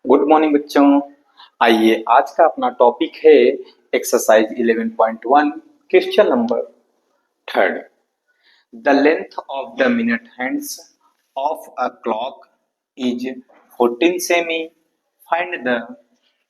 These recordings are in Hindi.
गुड मॉर्निंग बच्चों। आइए आज का अपना टॉपिक है exercise 11.1 question number third. The length of the minute hands of a clock is 14 semi. Find the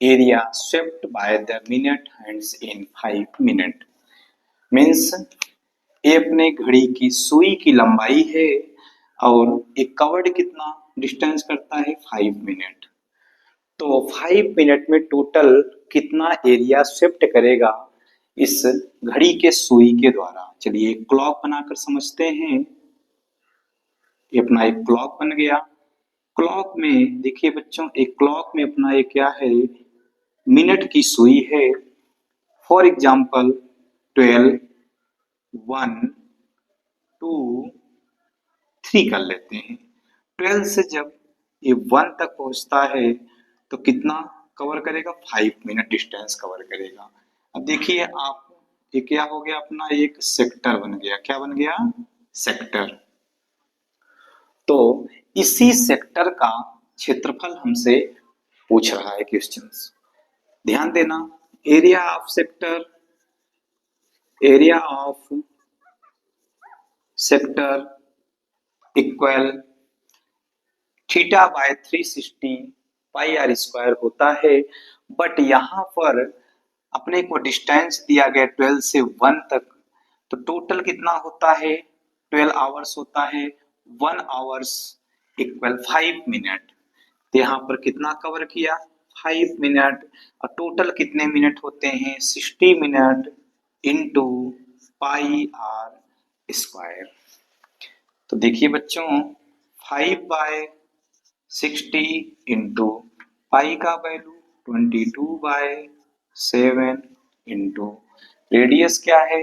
area swept by the minute hands in 5 minute. Means ये अपने घड़ी की सुई की लंबाई है और एक कवर्ड कितना डिस्टेंस करता है 5 मिनट। तो 5 मिनट में टोटल कितना एरिया स्वेप्ट करेगा इस घड़ी के सुई के द्वारा। चलिए क्लॉक बनाकर समझते हैं। ये अपना एक क्लॉक बन गया। क्लॉक में देखिए बच्चों, एक क्लॉक में अपना ये क्या है, मिनट की सुई है। फॉर एग्जाम्पल 12, 1, 2, 3 कर लेते हैं। 12 से जब ये 1 तक पहुंचता है तो कितना कवर करेगा, 5 मिनट डिस्टेंस कवर करेगा। अब देखिए आप, ये क्या हो गया अपना, एक सेक्टर बन गया। क्या बन गया? सेक्टर। तो इसी सेक्टर का क्षेत्रफल हमसे पूछ रहा है क्वेश्चन। ध्यान देना, area of sector, area of sector equal theta by 360 pi r square होता है। बट यहाँ पर अपने को डिस्टेंस दिया गया 12 से 1 तक, तो टोटल कितना होता है, 12 आवर्स होता है। 1 आवर्स इक्वल 5 मिनट। तो यहाँ पर कितना कवर किया, 5 मिनट। और टोटल कितने मिनट होते हैं, 60 minute into pi r square. तो देखिए बच्चों, 5/60 इंटू पाई का वैल्यू 22/7 इंटू रेडियस क्या है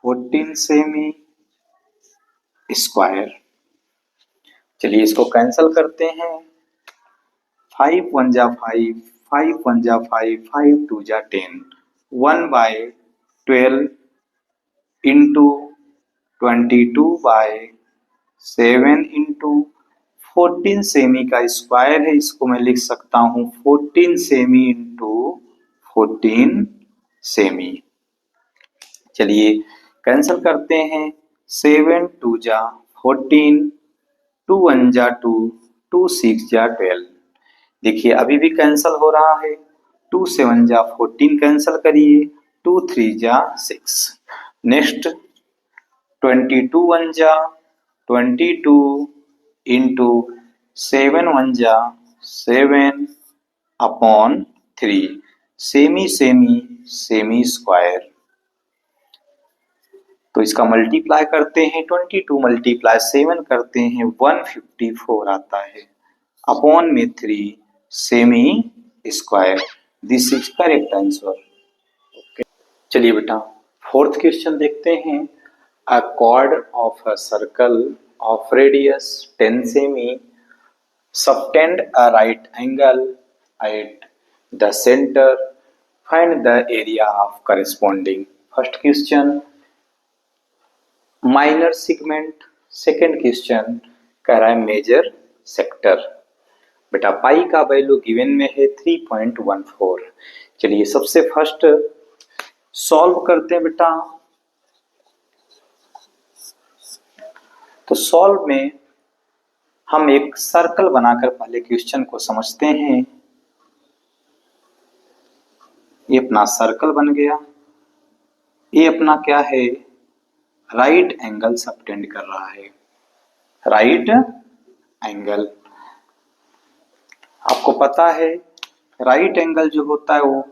14 सेमी स्क्वायर। चलिए इसको कैंसल करते हैं। 5 1 जा 5, 5 1 जा 5, 5 2 जा 10, 1/12 इंटू 22/7 इंटू 14 सेमी का स्क्वायर है। इसको मैं लिख सकता हूं 14 सेमी इंटू 14 सेमी। चलिए कैंसल करते हैं। 7 2 जा 14, 2 1 जा 2, 2 6 जा 12। देखिए अभी भी कैंसल हो रहा है। 2 7 जा 14 कैंसल करिए, 2 3 जा 6। नेक्स्ट 22 1 जा 22 इंटू 7 1 जा 7 upon 3, semi semi semi square. तो इसका मल्टीप्लाई करते हैं, 22 मल्टीप्लाई 7 करते हैं 154 आता है, अपॉन में 3 semi square. This is correct answer. चलिए बेटा फोर्थ क्वेश्चन देखते हैं। अ chord of a circle of radius 10 semi subtend a right angle at the center. Find the area of corresponding. First question minor segment, second question कह रहा है मेजर सेक्टर। बेटा पाई का वैल्यू गिवन में है 3.14। चलिए सबसे फर्स्ट सॉल्व करते हैं बेटा। तो सॉल्व में हम एक सर्कल बनाकर पहले क्वेश्चन को समझते हैं। ये अपना सर्कल बन गया। ये अपना क्या है, राइट एंगल सबटेंड कर रहा है, राइट एंगल। आपको पता है राइट एंगल जो होता है वो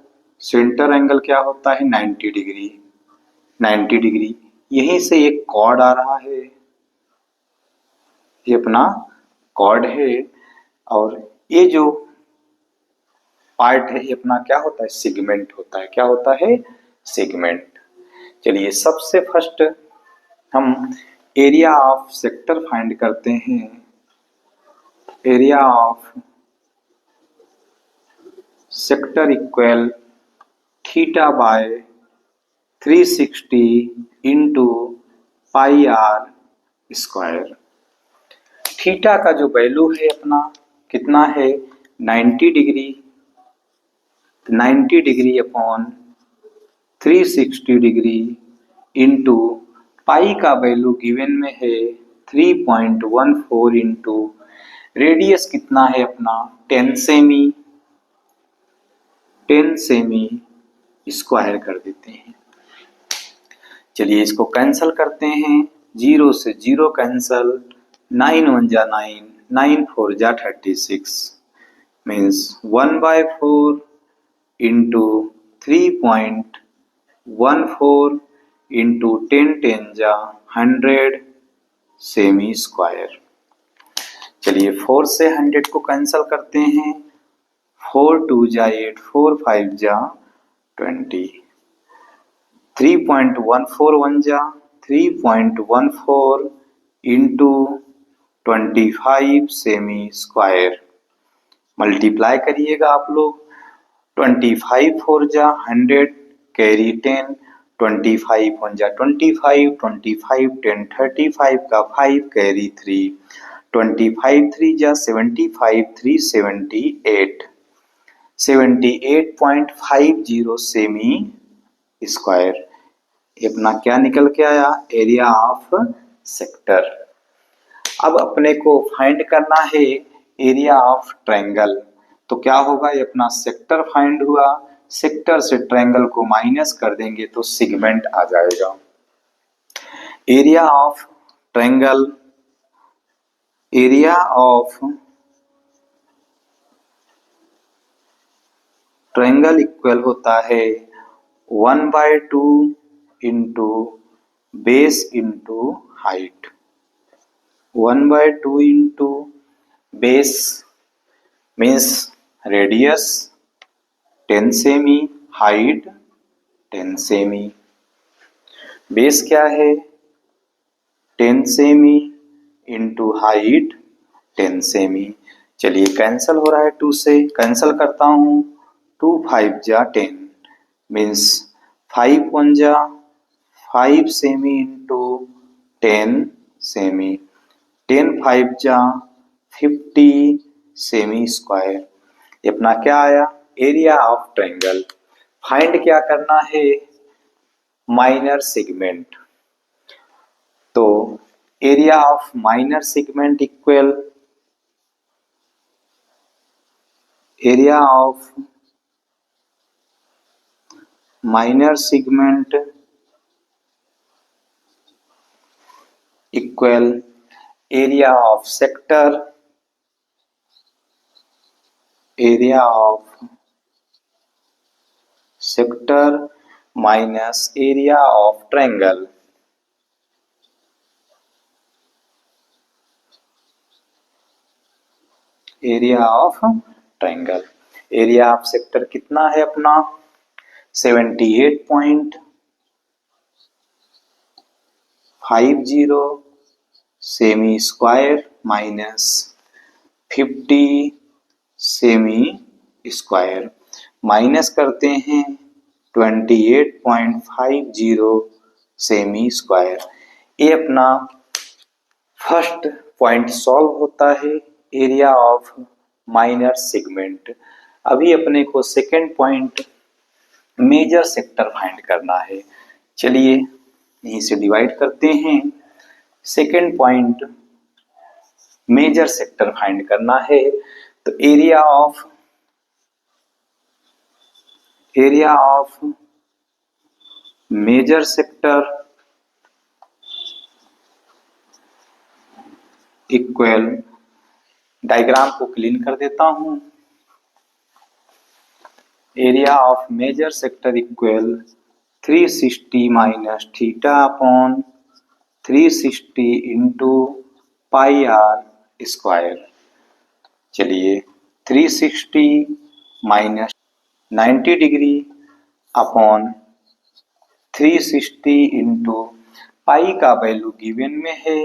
सेंटर एंगल क्या होता है, 90 डिग्री। 90 डिग्री। यहीं से एक कॉर्ड आ रहा है, ये अपना कॉर्ड है। और ये जो पार्ट है ये अपना क्या होता है, सेगमेंट होता है। क्या होता है, सेगमेंट। चलिए सबसे फर्स्ट हम एरिया ऑफ सेक्टर फाइंड करते हैं। Area of sector equal theta by 360 into pi r square. Theta का जो वैल्यू है अपना कितना है, 90 degree upon 360 degree into pi का वैल्यू गिवन में है 3.14 इंटू रेडियस कितना है अपना 10 सेमी स्क्वायर कर देते हैं। चलिए इसको कैंसल करते हैं, 0 से 0 कैंसल, 9 1 जा 9, 9 4 जा 36 मीन्स 1/4 इंटू 3.14 इंटू 10 10 जा 100 सेमी स्क्वायर। चलिए 4 से 100 को कैंसल करते हैं, 4 2 जा 8, 4 5 जा 20, 3.141 जा 3.14 इंटू 25 सेमी स्क्वायर। मल्टीप्लाई करिएगा आप लोग, 25 4 जा 100 कैरी 10, 25 1 जा 25, 25 10 35 का 5 कैरी 3, 25 3 जा 75, 3 78, 78.50 सेमी स्क्वायर। ये अपना क्या निकल के आया, एरिया ऑफ सेक्टर। अब अपने को फाइंड करना है एरिया ऑफ ट्रायंगल, तो क्या होगा, ये अपना सेक्टर फाइंड हुआ, सेक्टर से ट्रायंगल को माइनस कर देंगे तो सेगमेंट आ जाएगा। Area of triangle, area of triangle equal होता है 1/2 into base into height. 1/2 into base means radius 10 semi, height 10 semi. Base क्या है 10 सेमी इंटू हाइट 10 सेमी। चलिए कैंसल हो रहा है, 2 से कैंसल करता हूँ, 2 5 जा 10 मीन्स 5 1 जा 5 सेमी इंटू 10 सेमी, 10 5 जा 50 सेमी स्क्वायर। ये अपना क्या आया, एरिया ऑफ ट्रायंगल। फाइंड क्या करना है, माइनर सेगमेंट। तो area of minor segment equal area of minor segment equal area of sector, area of sector minus area of triangle. Area of triangle, area of sector कितना है अपना 78.50 semi square minus 50 semi square. Minus करते हैं 28.50 सेमी स्क्वायर। ये अपना फर्स्ट पॉइंट सॉल्व होता है, एरिया ऑफ माइनर सेगमेंट। अभी अपने को second point major sector find करना है। चलिए यहीं से डिवाइड करते हैं, second point major sector find करना है। तो area of major sector equal, diagram को क्लीन कर देता हूं, area of major sector equal 360 minus theta upon 360 into pi r square. चलिए 360 minus 90 degree upon 360 into pi का वैल्यू गिवन में है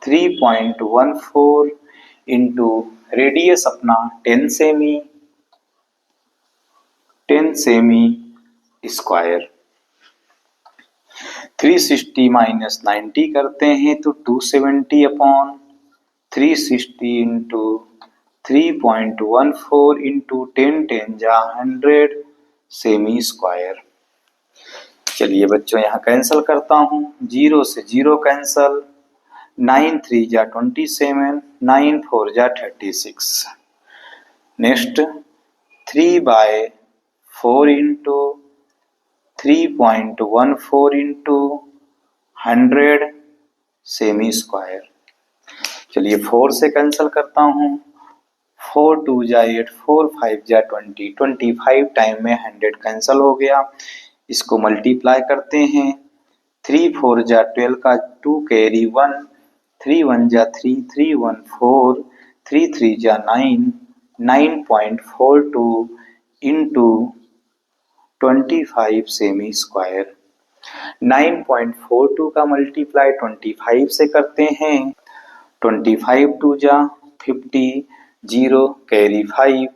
3.14 इंटू रेडियस अपना 10 सेमी स्क्वायर। 360 माइनस 90 करते हैं तो 270 अपॉन 360 इंटू 3.14 इंटू 10 10 जा 100 सेमी स्क्वायर। चलिए बच्चों यहाँ कैंसिल करता हूँ, 0 से 0 कैंसल, 9 3 जा 27, 9 4 जा 36। Next 3/4 into 3.14 into 100 semi square. चलिए 4 से कैंसिल करता हूँ, 4 2 जा 8, 4 5 जा 20, 25 टाइम में 100 कैंसिल हो गया। इसको मल्टीप्लाई करते हैं, 3 4 जा 12 का 2 कैरी 1, 3 1 जा 3, 3 1 4, 3 3 जा 9, 9.42 इंटू 25 सेमी स्क्वायर। 9.42 का मल्टीप्लाई 25 से करते हैं, 25 2 जा 50, 0 कैरी 5,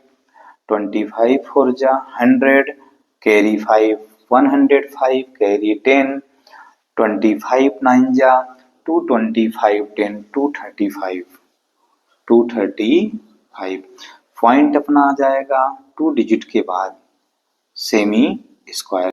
25 4 जा 100 कैरी 5, 105 कैरी 10, 25 9 जा 225 10 235, 235 पॉइंट अपना आ जाएगा 2 डिजिट के बाद सेमी स्क्वायर।